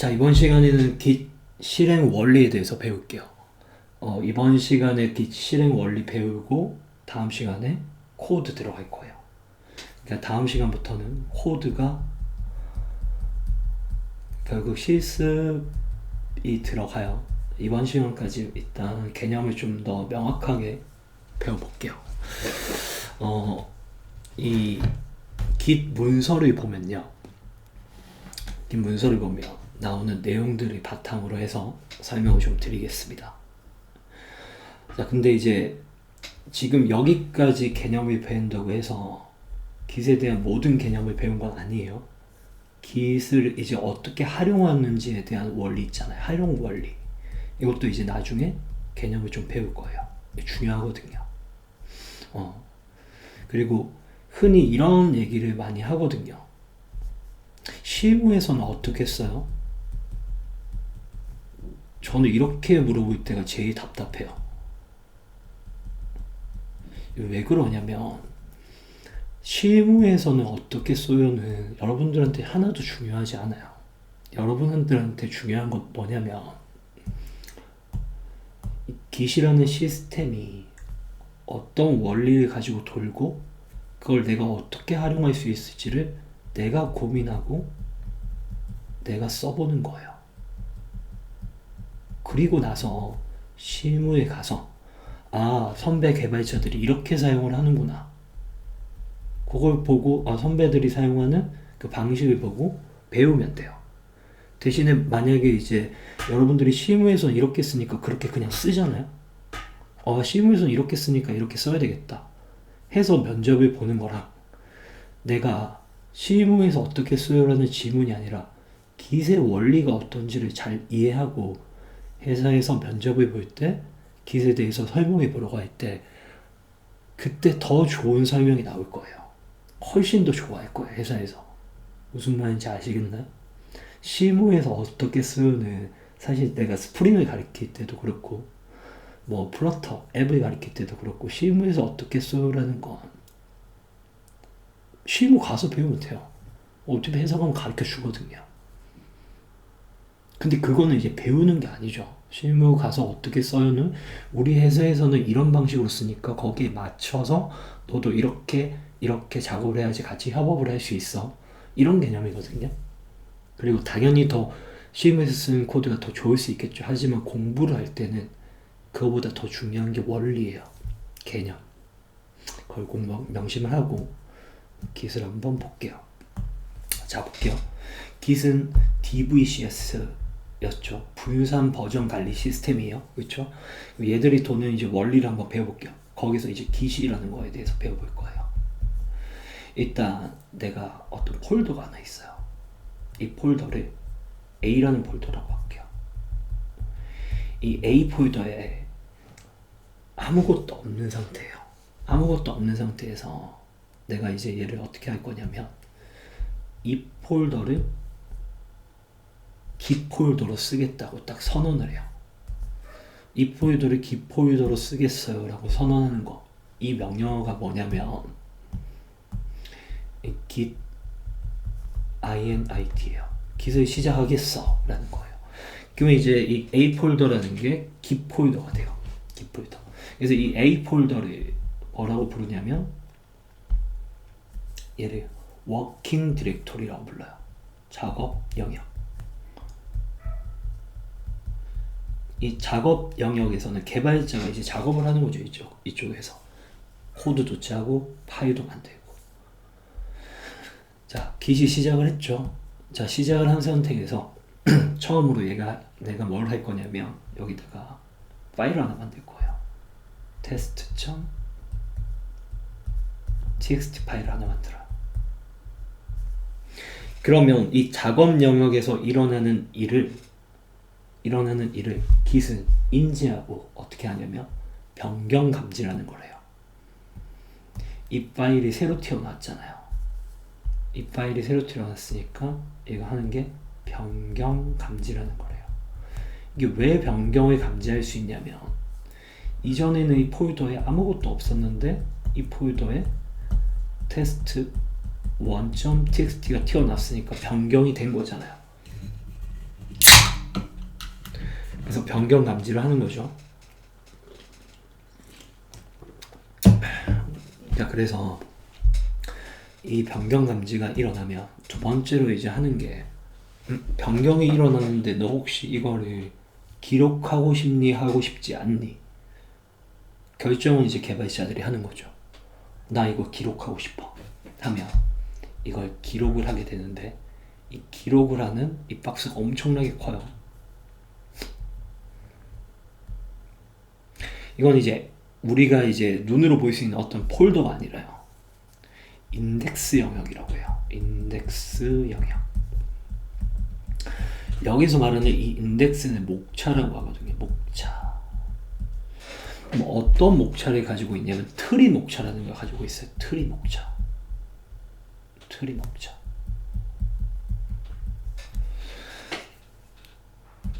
자, 이번 시간에는 Git 실행 원리에 대해서 배울게요. 이번 시간에 Git 실행 원리 배우고 다음 시간에 코드 들어갈 거예요. 그러니까 다음 시간부터는 코드가 결국 실습이 들어가요. 이번 시간까지 일단 개념을 좀 더 명확하게 배워볼게요. 이 Git 문서를 보면요. Git 문서를 보면 나오는 내용들을 바탕으로 해서 설명을 좀 드리겠습니다. 자, 근데 이제 지금 여기까지 개념을 배운다고 해서 Git에 대한 모든 개념을 배운 건 아니에요. Git을 이제 어떻게 활용하는지에 대한 원리 있잖아요. 활용 원리. 이것도 이제 나중에 개념을 좀 배울 거예요. 중요하거든요. 그리고 흔히 이런 얘기를 많이 하거든요. 실무에서는 어떻게 써요? 저는 이렇게 물어볼 때가 제일 답답해요. 왜 그러냐면 실무에서는 어떻게 써요는 여러분들한테 하나도 중요하지 않아요. 여러분들한테 중요한 건 뭐냐면 Git이라는 시스템이 어떤 원리를 가지고 돌고 그걸 내가 어떻게 활용할 수 있을지를 내가 고민하고 내가 써보는 거예요. 그리고 나서 실무에 가서 선배 개발자들이 이렇게 사용을 하는구나. 그걸 보고 선배들이 사용하는 그 방식을 보고 배우면 돼요. 대신에 만약에 이제 여러분들이 실무에서는 이렇게 쓰니까 그렇게 그냥 쓰잖아요. 실무에서는 이렇게 쓰니까 이렇게 써야 되겠다 해서 면접을 보는 거랑 내가 실무에서 어떻게 써요라는 질문이 아니라 Git의 원리가 어떤지를 잘 이해하고 회사에서 면접을 볼 때 Git에 대해서 설명해 보려고 할 때 그때 더 좋은 설명이 나올 거예요. 훨씬 더 좋아할 거예요. 회사에서. 무슨 말인지 아시겠나요? 실무에서 어떻게 쓰는 사실 내가 스프링을 가르칠 때도 그렇고 뭐 플러터 앱을 가르칠 때도 그렇고 실무에서 어떻게 써요라는 건 실무 가서 배우면 돼요. 어차피 회사 가면 가르쳐 주거든요. 근데 그거는 이제 배우는 게 아니죠. 실무 가서 어떻게 써요는 우리 회사에서는 이런 방식으로 쓰니까 거기에 맞춰서 너도 이렇게 작업을 해야지 같이 협업을 할 수 있어. 이런 개념이거든요. 그리고 당연히 더 실무에서 쓰는 코드가 더 좋을 수 있겠죠. 하지만 공부를 할 때는 그거보다 더 중요한 게 원리예요. 개념. 그걸 꼭 명심을 하고 Git을 한번 볼게요. 자, 볼게요. Git은 DVCS였죠. 분산 버전 관리 시스템이에요. 그렇죠? 얘들이 도는 이제 원리를 한번 배워볼게요. 거기서 이제 Git이라는 거에 대해서 배워볼 거예요. 일단 내가 어떤 폴더가 하나 있어요. 이 폴더를 A라는 폴더라고 할게요. 이 A 폴더에 아무것도 없는 상태예요. 아무것도 없는 상태에서 내가 이제 얘를 어떻게 할 거냐면 이 폴더를 Git 폴더로 쓰겠다고 딱 선언을 해요. 이 폴더를 Git 폴더로 쓰겠어요 라고 선언하는 거. 이 명령어가 뭐냐면 Git init예요. Git을 시작하겠어 라는 거예요. 그러면 이제 이 A 폴더라는 게 Git 폴더가 돼요. Git 폴더. 그래서 이 A 폴더를 뭐라고 부르냐면 얘를 워킹 디렉토리라고 불러요. 작업 영역. 이 작업 영역에서는 개발자가 이제 작업을 하는 거죠. 이쪽에서 코드도 짜고 파일도 만들고. 자, Git이 시작을 했죠. 자, 시작을 한 상태에서 처음으로 내가 뭘 할 거냐면 여기다가 파일 하나 만들 거예요. test.txt 파일 하나 만들어요. 그러면 이 작업 영역에서 일어나는 일을 Git은 인지하고 어떻게 하냐면 변경 감지라는 걸 해요. 이 파일이 새로 튀어나왔잖아요. 이 파일이 새로 튀어나왔으니까 얘가 하는 게 변경 감지라는 거래요. 이게 왜 변경을 감지할 수 있냐면 이전에는 이 폴더에 아무것도 없었는데 이 폴더에 test1.txt가 튀어나왔으니까 변경이 된 거잖아요. 그래서 변경 감지를 하는 거죠. 자, 그래서 이 변경 감지가 일어나면 두 번째로 이제 하는 게 변경이 일어났는데 너 혹시 이거를 기록하고 싶니 하고 싶지 않니? 결정은 이제 개발자들이 하는 거죠. 나 이거 기록하고 싶어 하면 이걸 기록을 하게 되는데 이 기록을 하는 이 박스가 엄청나게 커요. 이건 이제 우리가 이제 눈으로 볼 수 있는 어떤 폴더가 아니라요. 인덱스 영역이라고 해요. 인덱스 영역. 여기서 말하는 이 인덱스는 목차라고 하거든요. 목차. 뭐 어떤 목차를 가지고 있냐면 트리 목차라는 걸 가지고 있어요. 트리 목차. 트리 목차.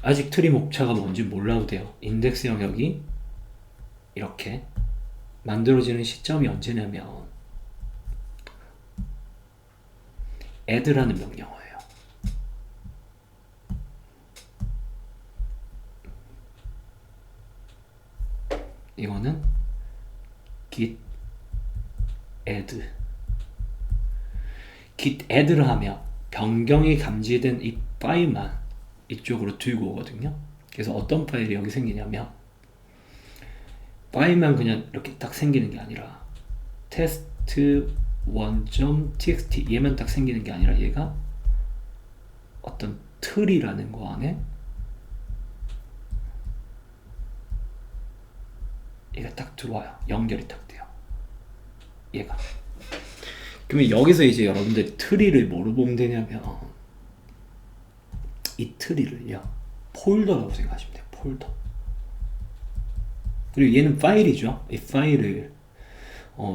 아직 트리 목차가 뭔지 몰라도 돼요. 인덱스 영역이 이렇게 만들어지는 시점이 언제냐면 add라는 명령어예요. 이거는 git add를 하면 변경이 감지된 이 파일만 이쪽으로 들고 오거든요. 그래서 어떤 파일이 여기 생기냐면 파일만 그냥 이렇게 딱 생기는 게 아니라 test1.txt 얘만 딱 생기는 게 아니라 얘가 어떤 틀이라는 거 안에 얘가 딱 들어와요. 연결이 딱 돼요. 얘가. 그러면 여기서 이제 여러분들 트리를 뭐로 보면 되냐면 이 트리를요 폴더라고 생각하시면 돼요. 폴더. 그리고 얘는 파일이죠. 이 파일을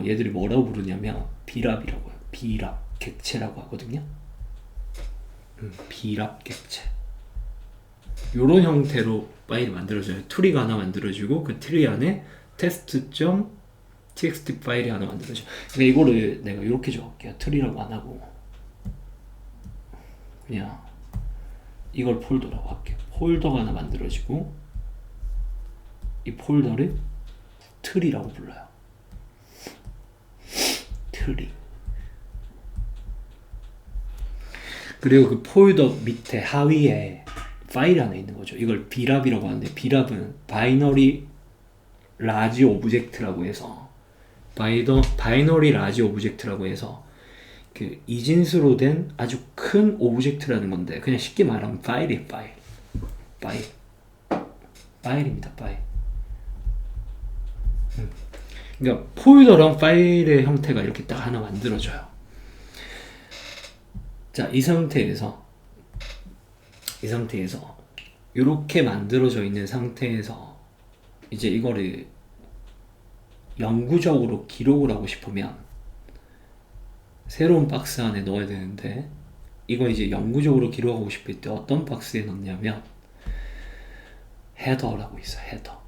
얘들이 뭐라고 부르냐면 비랍이라고 해요. 비랍 객체라고 하거든요. 비랍 객체. 요런 형태로 파일이 만들어져요. 트리가 하나 만들어지고 그 트리 안에 test.txt 파일이 하나 만들어져요. 그러니까 이거를 내가 이렇게 적을게요. 트리라고 안 하고 그냥 이걸 폴더라고 할게요. 폴더가 하나 만들어지고 이 폴더를 트리라고 불러요. 트리. 그리고 그 폴더 밑에 하위에 파일이 하나 있는 거죠. 이걸 비랍이라고 하는데 비랍은 바이너리 라지 오브젝트라고 해서 바이너리 라지 오브젝트라고 해서 그 이진수로 된 아주 큰 오브젝트라는 건데 그냥 쉽게 말하면 파일이에요. 파일입니다. 파일. 그러니까 폴더랑 파일의 형태가 이렇게 딱 하나 만들어져요. 자, 이 상태에서 이렇게 만들어져 있는 상태에서 이제 이거를 영구적으로 기록을 하고 싶으면 새로운 박스 안에 넣어야 되는데 이거 이제 영구적으로 기록하고 싶을 때 어떤 박스에 넣냐면 헤더라고 있어요. 헤더.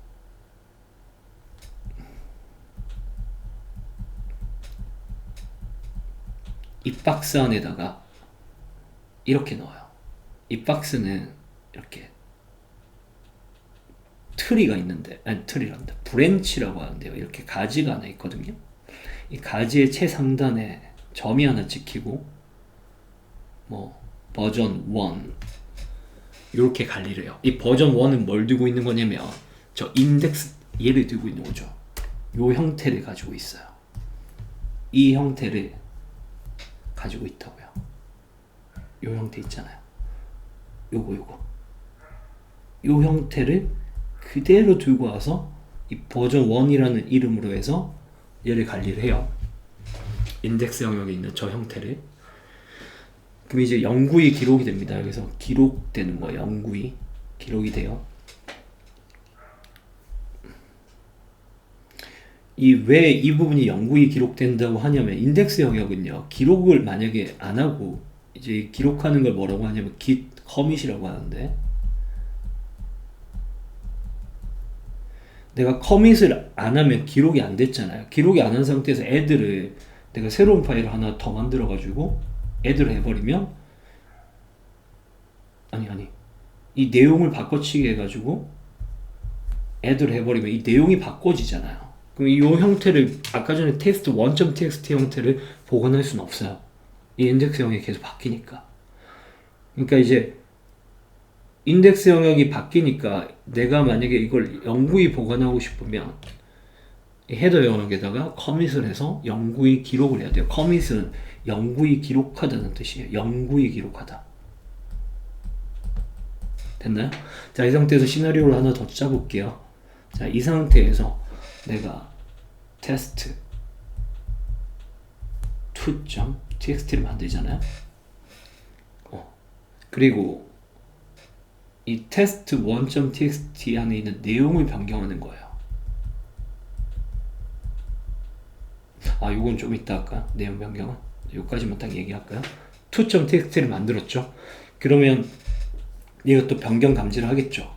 이 박스 안에다가 이렇게 넣어요. 이 박스는 이렇게 트리가 있는데, 아니 트리란다. 브랜치라고 하는데요. 이렇게 가지가 하나 있거든요. 이 가지의 최상단에 점이 하나 찍히고 뭐 버전 1 이렇게 관리를 해요. 이 버전 1은 뭘 두고 있는 거냐면 저 인덱스 얘를 두고 있는 거죠. 요 형태를 가지고 있어요. 이 형태를 가지고 있다고요. 요 형태 있잖아요. 요거 요 형태를 그대로 들고 와서 이 버전 1이라는 이름으로 해서 얘를 관리를 해요. 인덱스 영역에 있는 저 형태를. 그럼 이제 영구히 기록이 됩니다. 여기서 기록되는 거예요. 영구히 기록이 돼요. 왜 이 부분이 영구히 기록된다고 하냐면 인덱스 영역은요 기록을 만약에 안 하고 이제 기록하는 걸 뭐라고 하냐면 git commit이라고 하는데 내가 커밋을 안 하면 기록이 안 됐잖아요. 기록이 안 한 상태에서 add를 내가 새로운 파일을 하나 더 만들어 가지고 add를 해버리면 아니 이 내용을 바꿔치기 해가지고 add를 해버리면 이 내용이 바꿔지잖아요. 그럼 이 형태를 아까 전에 text 1.txt 형태를 보관할 수는 없어요. 이 인덱스 영역이 계속 바뀌니까. 그러니까 이제 인덱스 영역이 바뀌니까 내가 만약에 이걸 영구히 보관하고 싶으면 헤더 영역에다가 커밋을 해서 영구히 기록을 해야 돼요. 커밋은 영구히 기록하다는 뜻이에요. 영구히 기록하다. 됐나요? 자, 이 상태에서 시나리오를 하나 더 짜볼게요. 자, 이 상태에서 내가 test 2.txt를 만들잖아요. 그리고 이 test 1.txt 안에 있는 내용을 변경하는 거예요. 요건 좀 이따 할까요? 내용 변경은? 여기까지만 딱 얘기할까요? 2.txt를 만들었죠. 그러면 얘가 또 변경 감지를 하겠죠.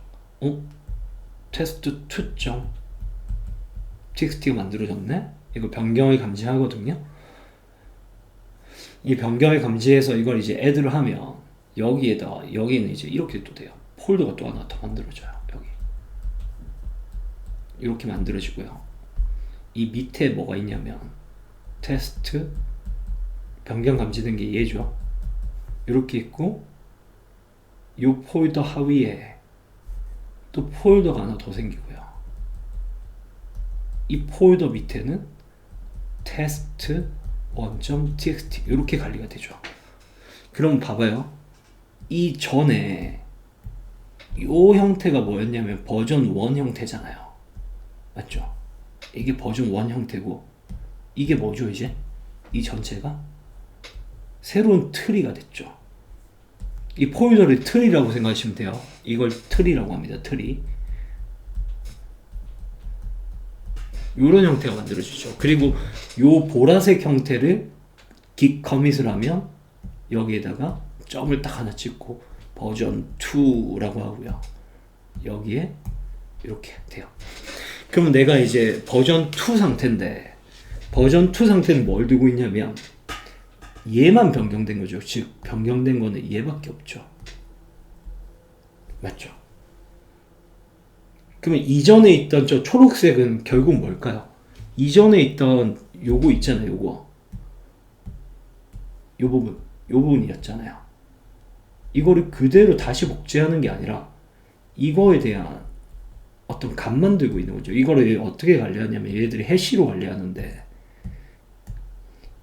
test 2.txt가 만들어졌네? 이거 변경을 감지하거든요. 이 변경을 감지해서 이걸 이제 add를 하면 여기는 이제 이렇게 또 돼요. 폴더가 또 하나 더 만들어져요. 여기 이렇게 만들어지고요. 이 밑에 뭐가 있냐면 테스트 변경 감지된 게 얘죠. 이렇게 있고 이 폴더 하위에 또 폴더가 하나 더 생기고요. 이 폴더 밑에는 test 1.txt 이렇게 관리가 되죠. 그럼 봐봐요. 이 전에 이 형태가 뭐였냐면 버전 1 형태잖아요. 맞죠? 이게 버전 1 형태고 이게 뭐죠 이제? 이 전체가 새로운 트리가 됐죠. 이 폴더를 트리라고 생각하시면 돼요. 이걸 트리라고 합니다. 트리. 이런 형태가 만들어지죠. 그리고 요 보라색 형태를 git 커밋을 하면 여기에다가 점을 딱 하나 찍고 버전 2라고 하고요. 여기에 이렇게 돼요. 그러면 내가 이제 버전 2 상태인데 버전 2 상태는 뭘 두고 있냐면 얘만 변경된 거죠. 즉 변경된 거는 얘밖에 없죠. 맞죠? 그러면 이전에 있던 저 초록색은 결국 뭘까요? 이전에 있던 요거 있잖아요. 요거 요 부분이었잖아요. 이거를 그대로 다시 복제하는 게 아니라 이거에 대한 어떤 값만 들고 있는 거죠. 이거를 어떻게 관리하냐면 얘들이 해시로 관리하는데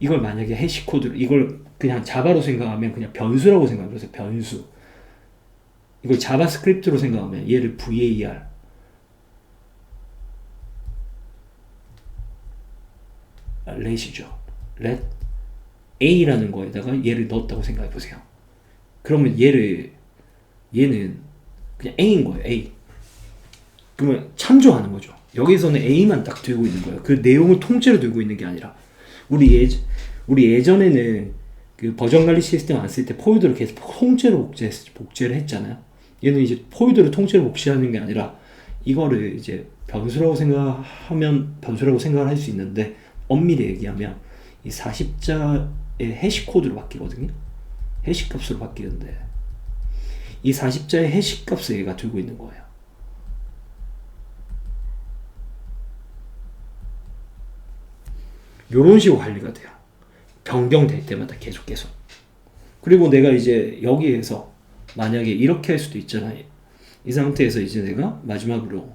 이걸 만약에 해시 코드를 이걸 그냥 자바로 생각하면 그냥 변수라고 생각해보세요. 변수. 이걸 자바스크립트로 생각하면 얘를 var let이죠. let a라는 거에다가 얘를 넣었다고 생각해보세요. 그러면 얘는 그냥 a인 거예요. a. 그러면 참조하는 거죠. 여기서는 a만 딱 들고 있는 거예요. 그 내용을 통째로 들고 있는 게 아니라 우리 예전에는 그 버전 관리 시스템 안 쓸 때 폴더를 계속 통째로 복제를 했잖아요. 얘는 이제 폴더를 통째로 복제하는 게 아니라 이거를 이제 변수라고 생각을 할 수 있는데 엄밀히 얘기하면 이 40자의 해시 코드로 바뀌거든요. 해시 값으로 바뀌는데 이 40자의 해시 값을 얘가 들고 있는 거예요. 요런 식으로 관리가 돼요. 변경될 때마다 계속. 그리고 내가 이제 여기에서 만약에 이렇게 할 수도 있잖아요. 이 상태에서 이제 내가 마지막으로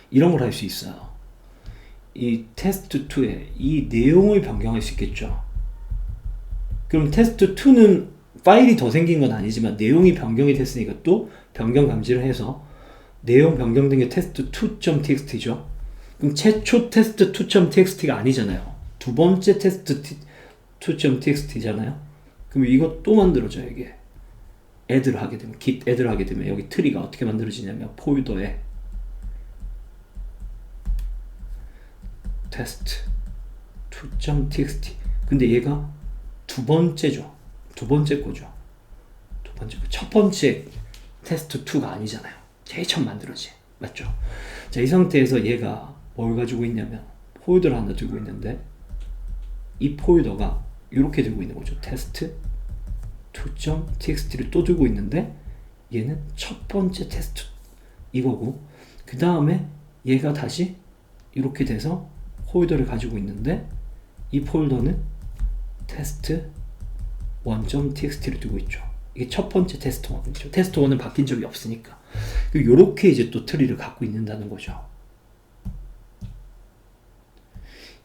이런 걸 할 수 있어요. 이 테스트 2에 이 내용을 변경할 수 있겠죠. 그럼 테스트 2는 파일이 더 생긴 건 아니지만 내용이 변경이 됐으니까 또 변경 감지를 해서 내용 변경된 게 테스트 2.txt죠. 그럼 최초 테스트 2.txt가 아니잖아요. 두 번째 테스트 2.txt잖아요. 그럼 이거 또 만들어져요. 이게 add를 하게 되면 git add를 하게 되면 여기 트리가 어떻게 만들어지냐면 폴더에 test 2.txt 근데 얘가 두 번째죠. 두 번째 거죠. 첫 번째 테스트 2가 아니잖아요. 제일 처음 만들어지. 맞죠? 자, 이 상태에서 얘가 뭘 가지고 있냐면 폴더를 하나 들고 있는데 이 폴더가 이렇게 들고 있는 거죠. test 2.txt를 또 들고 있는데 얘는 첫 번째 테스트 이거고, 그 다음에 얘가 다시 이렇게 돼서 폴더를 가지고 있는데 이 폴더는 테스트 1.txt를 두고 있죠. 이게 첫 번째 테스트 1이죠. 테스트 1은 바뀐 적이 없으니까. 요렇게 이제 또 트리를 갖고 있는다는 거죠.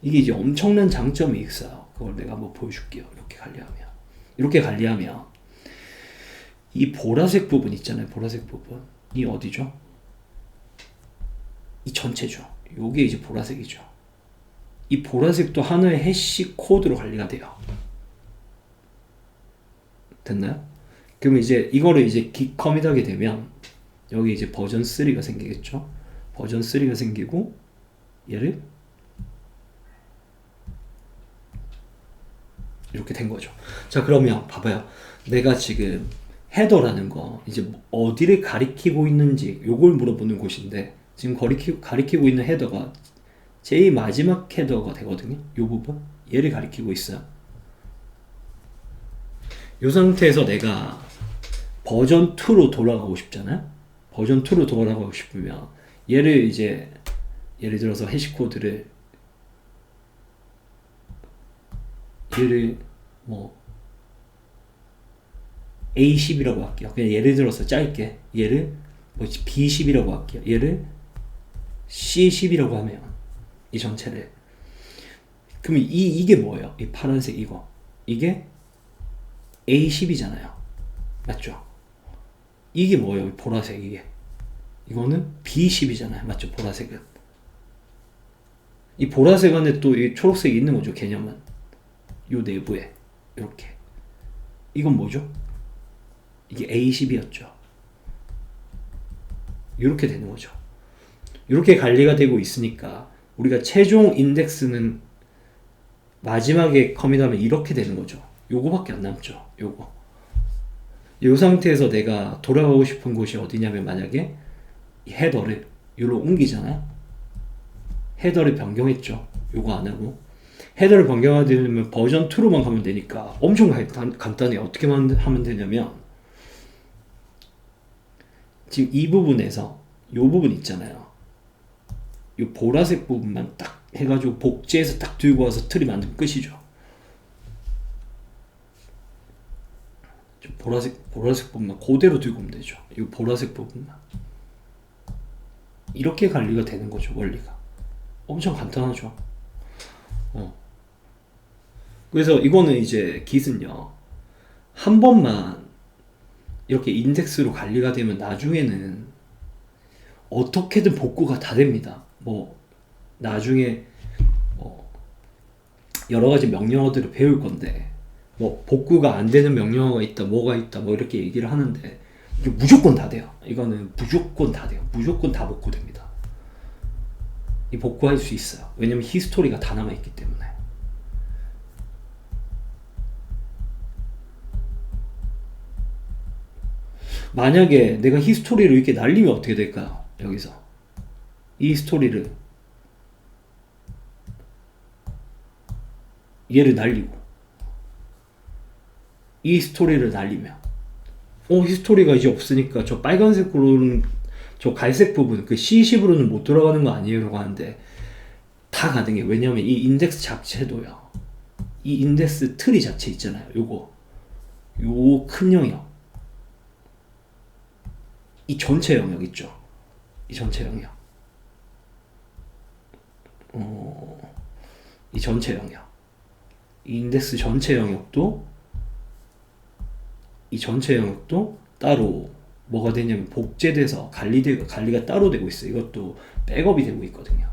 이게 이제 엄청난 장점이 있어요. 그걸 내가 한번 보여줄게요. 이렇게 관리하면 이 보라색 부분 있잖아요. 보라색 부분이 어디죠? 이 전체죠. 요게 이제 보라색이죠. 이 보라색도 하나의 해시 코드로 관리가 돼요. 됐나요? 그럼 이제 이거를 이제 git commit 하게 되면 여기 이제 버전 3가 생기겠죠. 버전 3가 생기고 얘를 이렇게 된 거죠. 자, 그러면 봐봐요. 내가 지금 헤더라는 거 이제 어디를 가리키고 있는지 요걸 물어보는 곳인데, 지금 가리키고 있는 헤더가 제일 마지막 헤더가 되거든요. 요 부분 얘를 가리키고 있어요. 이 상태에서 내가 버전 2로 돌아가고 싶잖아요. 버전 2로 돌아가고 싶으면 얘를 이제 예를 들어서 해시코드를 얘를 뭐 A10이라고 할게요. 그냥 예를 들어서 짧게 얘를 뭐 B10이라고 할게요. 얘를 C10이라고 하면 이 전체를, 그럼 이게 뭐예요? 이 파란색 이게 A10이잖아요. 맞죠? 이게 뭐예요? 보라색 이거는 B10이잖아요. 맞죠? 보라색은. 이 보라색 안에 또 이 초록색이 있는 거죠. 개념은. 요 내부에. 이렇게. 이건 뭐죠? 이게 A10이었죠. 이렇게 되는 거죠. 이렇게 관리가 되고 있으니까 우리가 최종 인덱스는 마지막에 커밋하면 이렇게 되는 거죠. 요거밖에 안 남죠. 요 상태에서 내가 돌아가고 싶은 곳이 어디냐면, 만약에 이 헤더를 요로 옮기잖아요. 헤더를 변경했죠. 요거 안 하고 헤더를 변경하려면 버전 2로만 가면 되니까 엄청 간단해요. 어떻게 하면 되냐면, 지금 이 부분에서 요 부분 있잖아요. 요 보라색 부분만 딱 해가지고 복제해서 딱 들고 와서 트리 만들면 끝이죠. 보라색 부분만 그대로 들고 오면 되죠. 이 보라색 부분만 이렇게 관리가 되는 거죠. 원리가 엄청 간단하죠. 그래서 이거는 이제 git은요, 한 번만 이렇게 인덱스로 관리가 되면 나중에는 어떻게든 복구가 다 됩니다. 뭐 나중에 여러 가지 명령어들을 배울 건데, 뭐 복구가 안 되는 명령어가 있다, 뭐가 있다, 뭐 이렇게 얘기를 하는데 이게 무조건 다 돼요. 이거는 무조건 다 돼요. 무조건 다 복구됩니다. 이 복구할 수 있어요. 왜냐면 히스토리가 다 남아있기 때문에. 만약에 내가 히스토리를 이렇게 날리면 어떻게 될까요? 여기서 이 히스토리를 얘를 날리고 이 히스토리를 날리면 히스토리가 이제 없으니까 저 빨간색으로는, 저 갈색 부분 그 C10으로는 못 돌아가는 거 아니에요? 라고 하는데 다 가능해요. 왜냐면 이 인덱스 자체도요, 이 인덱스 트리 자체 있잖아요. 요 큰 영역, 이 전체 영역 있죠. 이 전체 영역, 이 전체 영역, 이 인덱스 전체 영역도, 이 전체 영역도 따로 뭐가 되냐면 복제돼서 관리가 따로 되고 있어요. 이것도 백업이 되고 있거든요.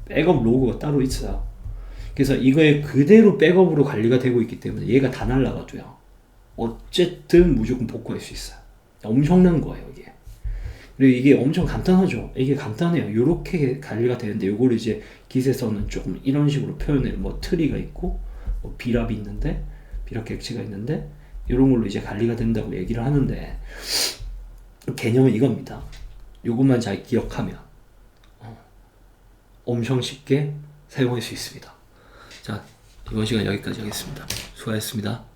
백업 로그가 따로 있어요. 그래서 이거에 그대로 백업으로 관리가 되고 있기 때문에 얘가 다 날라가도요, 어쨌든 무조건 복구할 수 있어요. 엄청난 거예요, 이게. 그리고 이게 엄청 간단하죠. 이게 간단해요. 이렇게 관리가 되는데, 요거를 이제 git에서는 조금 이런 식으로 표현해요. 뭐 트리가 있고, 뭐 비랍이 있는데, 비랍 객체가 있는데, 이런 걸로 이제 관리가 된다고 얘기를 하는데, 개념은 이겁니다. 요것만 잘 기억하면 엄청 쉽게 사용할 수 있습니다. 자, 이번 시간 여기까지 하겠습니다. 수고하셨습니다.